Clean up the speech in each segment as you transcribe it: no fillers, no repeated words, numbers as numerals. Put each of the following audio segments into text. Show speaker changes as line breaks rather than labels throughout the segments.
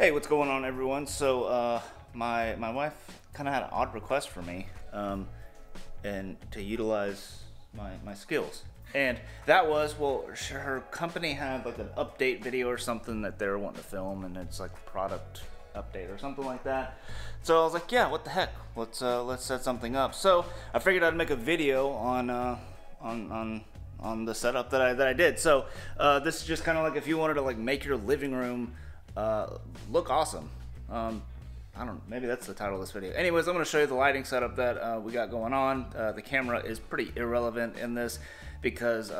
Hey, what's going on, everyone? So, my wife kind of had an odd request for me, and to utilize my skills, and that was, well, her company had like an update video or something that they were wanting to film, and it's like a product update or something like that. So I was like, yeah, what the heck? Let's set something up. So I figured I'd make a video on the setup that I did. So this is just kind of like if you wanted to like make your living room look awesome. I don't know, maybe that's the title of this video. Anyways, I'm going to show you the lighting setup that we got going on. The camera is pretty irrelevant in this because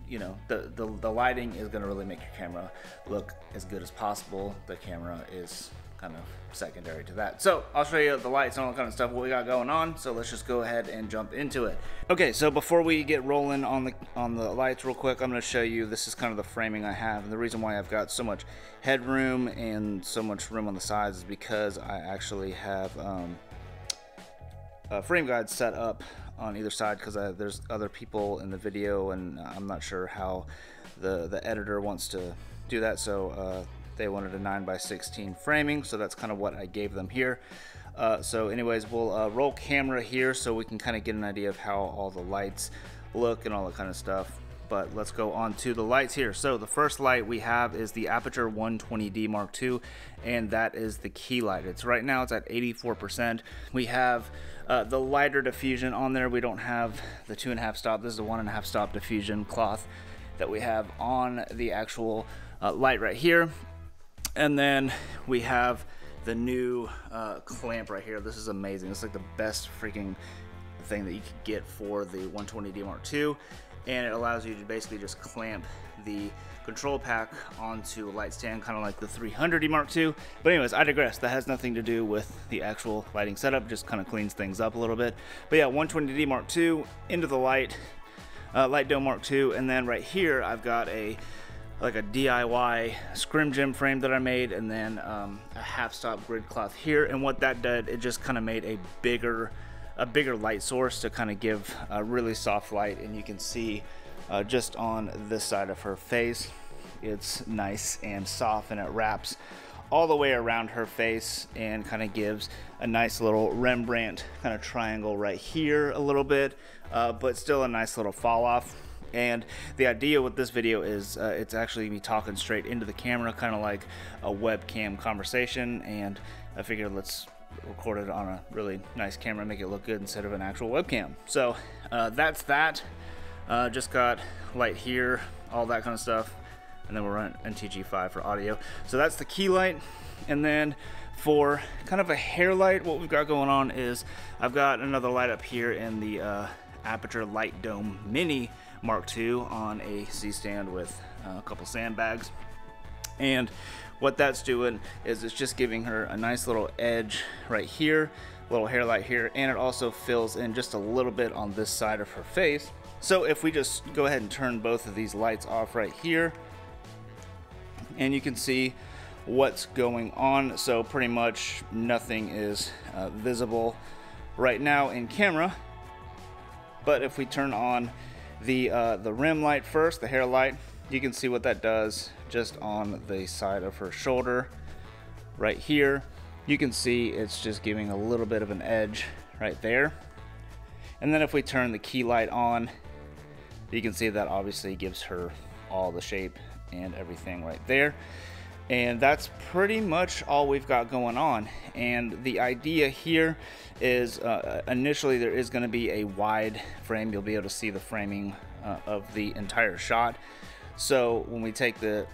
you know, the lighting is going to really make your camera look as good as possible. The camera is kind of secondary to that. So I'll show you the lights and all that kind of stuff, what we got going on. So let's just go ahead and jump into it. Okay, so before we get rolling on the lights real quick, I'm going to show you, this is kind of the framing I have. And the reason why I've got so much headroom and so much room on the sides is because I actually have frame guides set up on either side, because there's other people in the video and I'm not sure how the editor wants to do that. So they wanted a 9x16 framing, so that's kind of what I gave them here. So anyways, we'll roll camera here so we can kind of get an idea of how all the lights look and all that kind of stuff. But let's go on to the lights here. So the first light we have is the Aperture 120D Mark II, and that is the key light. Right now it's at 84%. We have the lighter diffusion on there. We don't have the 2.5 stop. This is a 1.5 stop diffusion cloth that we have on the actual light right here. And then we have the new clamp right here. This is amazing. It's like the best freaking thing that you could get for the 120D Mark II. And it allows you to basically just clamp the control pack onto a light stand, kind of like the 300D Mark II. But anyways, I digress. That has nothing to do with the actual lighting setup, just kind of cleans things up a little bit. But yeah, 120D Mark II into the light dome Mark II. And then right here, I've got like a DIY scrim gem frame that I made, and then a half stop grid cloth here. And what that did, it just kind of made a bigger light source to kind of give a really soft light. And you can see just on this side of her face, it's nice and soft, and it wraps all the way around her face and kind of gives a nice little Rembrandt kind of triangle right here a little bit, but still a nice little fall off. And the idea with this video is it's actually me talking straight into the camera, kind of like a webcam conversation, and I figured let's record it on a really nice camera, make it look good instead of an actual webcam. So that's that. Just got light here, all that kind of stuff, and then we're running NTG5 for audio. So that's the key light. And then for kind of a hair light, what we've got going on is I've got another light up here in the Aperture Light Dome Mini Mark II on a C-stand with a couple sandbags. And what that's doing is it's just giving her a nice little edge right here, little hair light here, and it also fills in just a little bit on this side of her face. So if we just go ahead and turn both of these lights off right here, and you can see what's going on. So pretty much nothing is visible right now in camera. But if we turn on the rim light first, the hair light, you can see what that does just on the side of her shoulder right here. You can see it's just giving a little bit of an edge right there. And then if we turn the key light on, you can see that obviously gives her all the shape and everything right there. And that's pretty much all we've got going on. And the idea here is initially there is going to be a wide frame. You'll be able to see the framing of the entire shot. So when we take the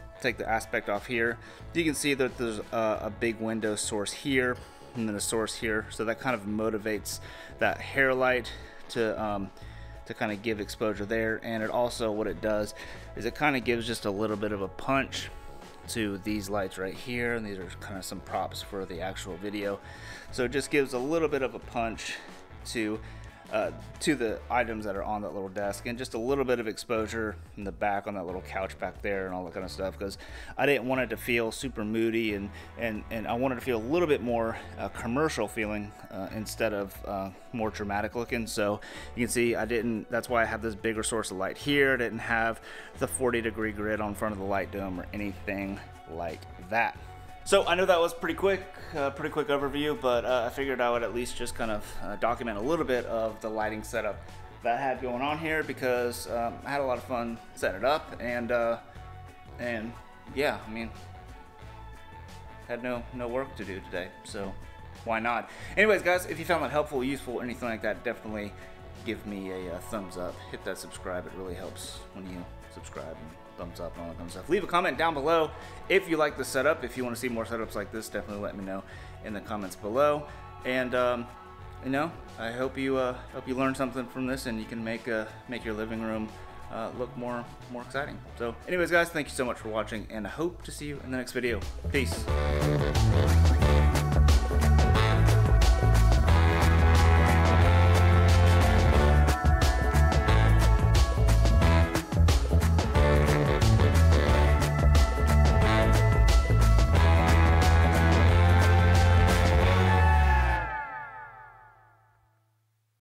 aspect off here, you can see that there's a big window source here and then a source here. So that kind of motivates that hair light to kind of give exposure there. And it also, what it does is it kind of gives just a little bit of a punch to these lights right here, and these are kind of some props for the actual video. So it just gives a little bit of a punch to the items that are on that little desk, and just a little bit of exposure in the back on that little couch back there and all that kind of stuff, because I didn't want it to feel super moody, and I wanted to feel a little bit more commercial feeling instead of more dramatic looking. So you can see that's why I have this bigger source of light here. I didn't have the 40-degree grid on front of the light dome or anything like that. So I know that was pretty quick overview, but I figured I would at least just kind of document a little bit of the lighting setup that I had going on here, because I had a lot of fun setting it up, and yeah, I mean, had no work to do today, so why not? Anyways, guys, if you found that helpful, useful, or anything like that, definitely give me a thumbs up. Hit that subscribe. It really helps when you subscribe, and thumbs up and all that kind of stuff. Leave a comment down below if you like the setup. If you want to see more setups like this, definitely let me know in the comments below. And you know, I hope you learned something from this, and you can make your living room look more exciting. So anyways, guys, thank you so much for watching, and I hope to see you in the next video. Peace.